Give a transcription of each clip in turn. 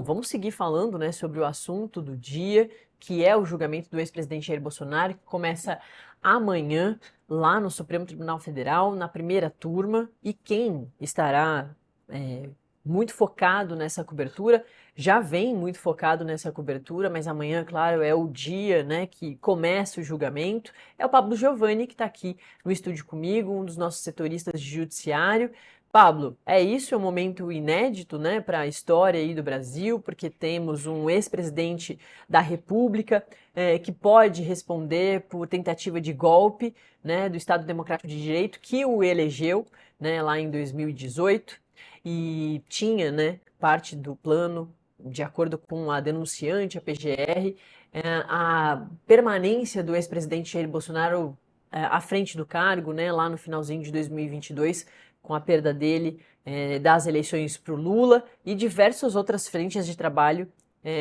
Vamos seguir falando, né, sobre o assunto do dia, que é o julgamento do ex-presidente Jair Bolsonaro, que começa amanhã lá no Supremo Tribunal Federal, na primeira turma. E quem estará muito focado nessa cobertura, já vem muito focado nessa cobertura, mas amanhã, claro, é o dia, né, que começa o julgamento. É o Pablo Giovanni, que está aqui no estúdio comigo, um dos nossos setoristas de judiciário. Pablo, é isso, é um momento inédito, né, para a história aí do Brasil, porque temos um ex-presidente da República que pode responder por tentativa de golpe, né, do Estado Democrático de Direito que o elegeu, né, lá em 2018 e tinha, né, parte do plano, de acordo com a denunciante, a PGR, a permanência do ex-presidente Jair Bolsonaro à frente do cargo, né, lá no finalzinho de 2022, com a perda dele das eleições para o Lula e diversas outras frentes de trabalho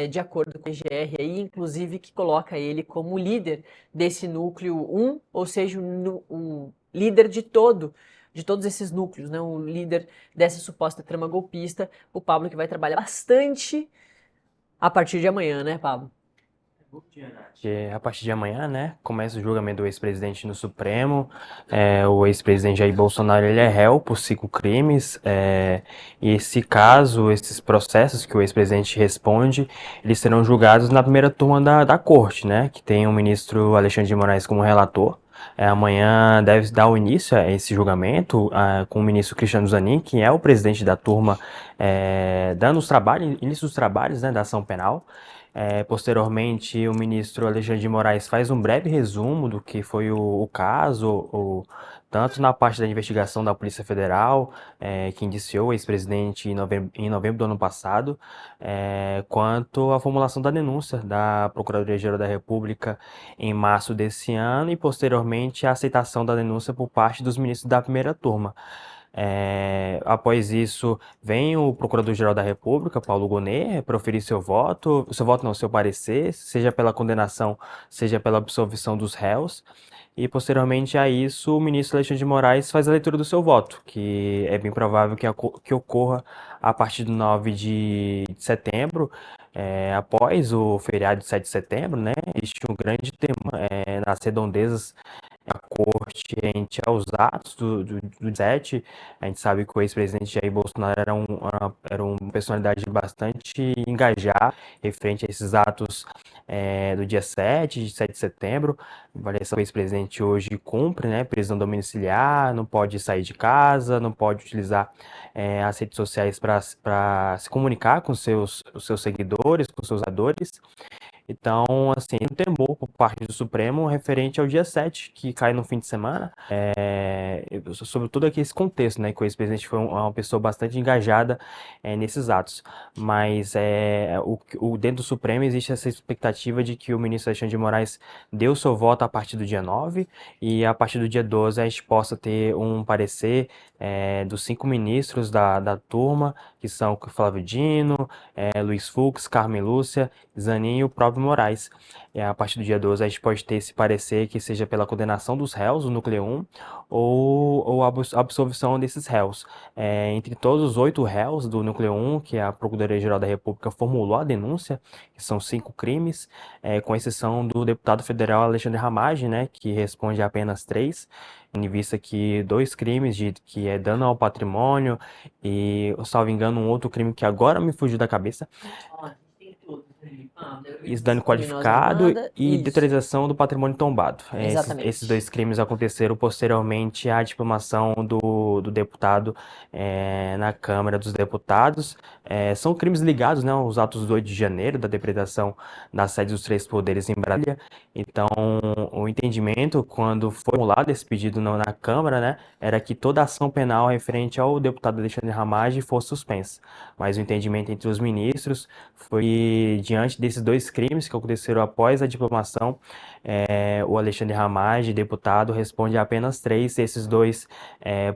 de acordo com a PGR, aí, inclusive que coloca ele como líder desse núcleo 1, ou seja, o líder de todos esses núcleos, né, o líder dessa suposta trama golpista, o Pablo, que vai trabalhar bastante a partir de amanhã, né, Pablo? A partir de amanhã, né, começa o julgamento do ex-presidente no Supremo. O ex-presidente Jair Bolsonaro, ele é réu por 5 crimes. E esse caso, esses processos que o ex-presidente responde, eles serão julgados na primeira turma da corte, né, que tem o ministro Alexandre de Moraes como relator. Amanhã deve dar o início a esse julgamento com o ministro Cristiano Zanin, que é o presidente da turma, dando os trabalhos, início dos trabalhos, né, da ação penal. Posteriormente, o ministro Alexandre de Moraes faz um breve resumo do que foi o caso, tanto na parte da investigação da Polícia Federal, que indiciou o ex-presidente em novembro do ano passado, quanto a formulação da denúncia da Procuradoria-Geral da República em março desse ano e, posteriormente, a aceitação da denúncia por parte dos ministros da primeira turma. Após isso, vem o Procurador-Geral da República, Paulo Gonet, proferir seu voto não, seu parecer, seja pela condenação, seja pela absolvição dos réus. E posteriormente a isso, o ministro Alexandre de Moraes faz a leitura do seu voto, que é bem provável que ocorra a partir do 9 de setembro, após o feriado de 7 de setembro, né? Existe um grande tema nas redondezas a corte rente aos atos do 7. A gente sabe que o ex-presidente Jair Bolsonaro era uma personalidade bastante engajada referente a esses atos do dia 7 de setembro. A o ex-presidente hoje cumpre, né, prisão domiciliar, não pode sair de casa, não pode utilizar as redes sociais para se comunicar com os seus seguidores, com seus adores. Então, assim, um temor por parte do Supremo referente ao dia 7 que cai no fim de semana, sobre todo aqui esse contexto, né, que o ex-presidente foi uma pessoa bastante engajada nesses atos. Mas dentro do Supremo existe essa expectativa de que o ministro Alexandre de Moraes dê o seu voto a partir do dia 9 e a partir do dia 12 a gente possa ter um parecer dos 5 ministros da turma, que são Flávio Dino, Luiz Fux, Carmen Lúcia, Zanin e o próprio Moraes. A partir do dia 12 a gente pode ter esse parecer que seja pela condenação dos réus, do núcleo 1, ou a absolvição desses réus. Entre todos os 8 réus do núcleo 1, que a Procuradoria-Geral da República formulou a denúncia, que são 5 crimes, com exceção do deputado federal Alexandre Ramagem, né, que responde a apenas 3, em vista que 2 crimes que é dano ao patrimônio e, salvo engano, um outro crime que agora me fugiu da cabeça, isso, dano Criminosa qualificado armada, e isso, deterioração do patrimônio tombado. Esses exatamente. 2 crimes aconteceram posteriormente à diplomação do deputado na Câmara dos Deputados. São crimes ligados, né, aos atos do 8 de janeiro, da depredação das sedes dos 3 poderes em Brasília. Então, o entendimento, quando foi formulado esse pedido na Câmara, né, era que toda ação penal referente ao deputado Alexandre Ramagem fosse suspensa. Mas o entendimento entre os ministros foi, diante desses 2 crimes que aconteceram após a diplomação, o Alexandre Ramagem, deputado, responde a apenas 3. Esses 2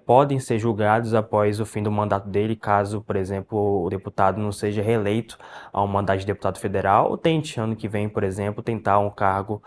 podem ser julgados após o fim do mandato dele, caso, por exemplo, o deputado não seja reeleito ao mandato de deputado federal, ou tente, ano que vem, por exemplo, tentar um cargo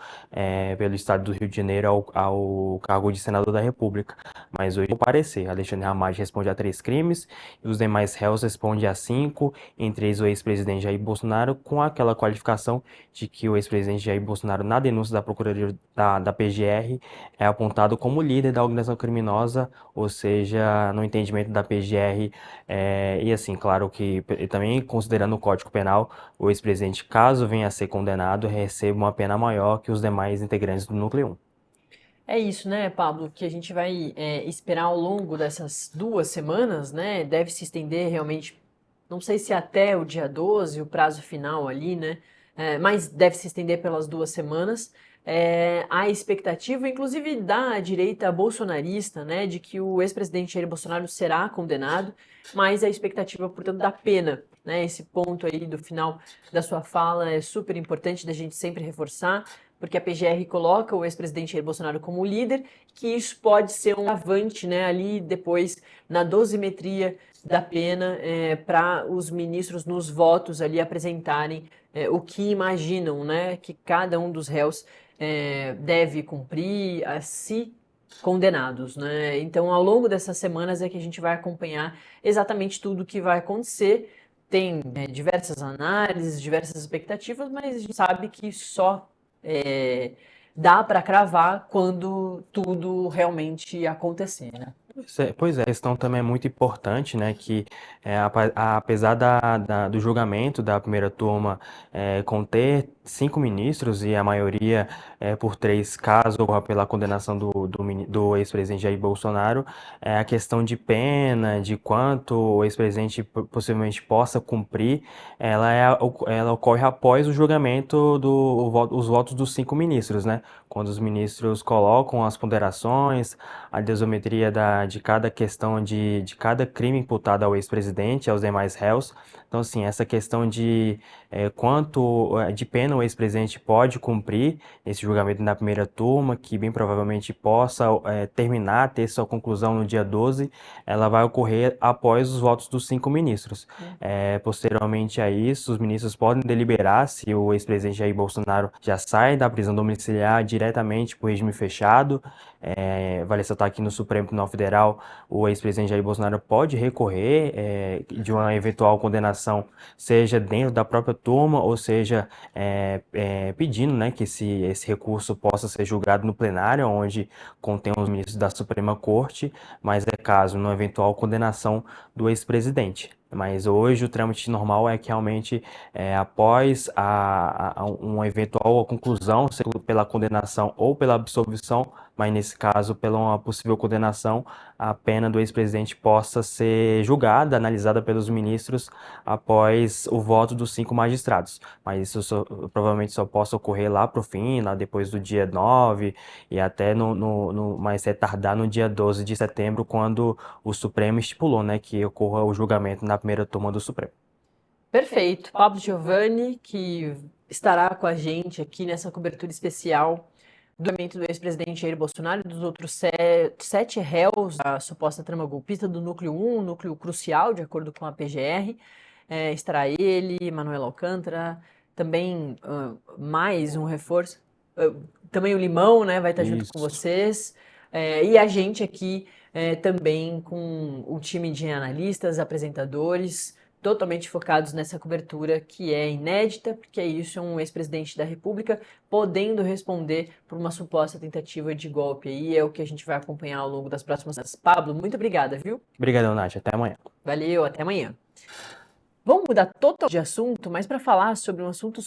pelo estado do Rio de Janeiro ao cargo de senador da República. mas hoje o parecer. Alexandre Ramagem responde a 3 crimes e os demais réus respondem a 5, entre eles o ex-presidente Jair Bolsonaro, com aquela qualificação de que o ex-presidente Jair Bolsonaro, na denúncia da Procuradoria da PGR, é apontado como líder da organização criminosa, ou seja, no entendimento da PGR, e assim, claro que também considerando o Código Penal, o ex-presidente, caso venha a ser condenado, receba uma pena maior que os demais integrantes do Núcleo 1. É isso, né, Pablo, que a gente vai esperar ao longo dessas 2 semanas, né? Deve se estender realmente, não sei se até o dia 12, o prazo final ali, né? Mas deve se estender pelas 2 semanas. A expectativa, inclusive da direita bolsonarista, né, de que o ex-presidente Jair Bolsonaro será condenado, mas a expectativa, portanto, da pena, né? Esse ponto aí do final da sua fala é super importante da gente sempre reforçar, porque a PGR coloca o ex-presidente Jair Bolsonaro como líder, que isso pode ser um agravante, né, ali depois na dosimetria da pena, para os ministros nos votos ali apresentarem o que imaginam, né, que cada um dos réus deve cumprir se condenados, né? Então, ao longo dessas semanas é que a gente vai acompanhar exatamente tudo o que vai acontecer. Tem diversas análises, diversas expectativas, mas a gente sabe que só é, dá para cravar quando tudo realmente acontecer, né? Pois é, a questão também é muito importante, né, que apesar do julgamento da primeira turma conter 5 ministros e a maioria por 3 casos ocorra pela condenação do ex-presidente Jair Bolsonaro, a questão de pena, de quanto o ex-presidente possivelmente possa cumprir, ela ocorre após o julgamento os votos dos 5 ministros, né, quando os ministros colocam as ponderações, a desometria de cada questão de cada crime imputado ao ex-presidente e aos demais réus. Então, assim, essa questão de quanto de pena o ex-presidente pode cumprir nesse julgamento na primeira turma, que bem provavelmente possa ter sua conclusão no dia 12, ela vai ocorrer após os votos dos 5 ministros. Posteriormente a isso, os ministros podem deliberar se o ex-presidente Jair Bolsonaro já sai da prisão domiciliar diretamente para o regime fechado. Vale ressaltar que no Supremo Tribunal Federal o ex-presidente Jair Bolsonaro pode recorrer de uma eventual condenação, seja dentro da própria turma, ou seja, pedindo, né, que esse recurso possa ser julgado no plenário, onde contém os ministros da Suprema Corte, mas é caso numa eventual condenação do ex-presidente. Mas hoje o trâmite normal é que realmente, após uma eventual conclusão, seja pela condenação ou pela absolvição, mas nesse caso, pela uma possível condenação, a pena do ex-presidente possa ser julgada, analisada pelos ministros após o voto dos 5 magistrados. Mas isso provavelmente só possa ocorrer lá para o fim, lá depois do dia 9 e até mais tardar no dia 12 de setembro, quando o Supremo estipulou, né, que ocorra o julgamento na primeira turma do Supremo. Perfeito. Pablo Giovanni, que estará com a gente aqui nessa cobertura especial do julgamento do ex-presidente Jair Bolsonaro e dos outros 7 réus da suposta trama golpista do Núcleo 1, núcleo crucial, de acordo com a PGR. Estará ele, Manuel Alcântara, também mais um reforço. Também o Limão, né, vai estar junto com vocês. E a gente aqui também com o time de analistas, apresentadores, totalmente focados nessa cobertura que é inédita, porque isso é um ex-presidente da República podendo responder por uma suposta tentativa de golpe. Aí é o que a gente vai acompanhar ao longo das próximas semanas. Pablo, muito obrigada, viu? Obrigadão, Nath. Até amanhã. Valeu, até amanhã. Vamos mudar totalmente de assunto, mas para falar sobre um assunto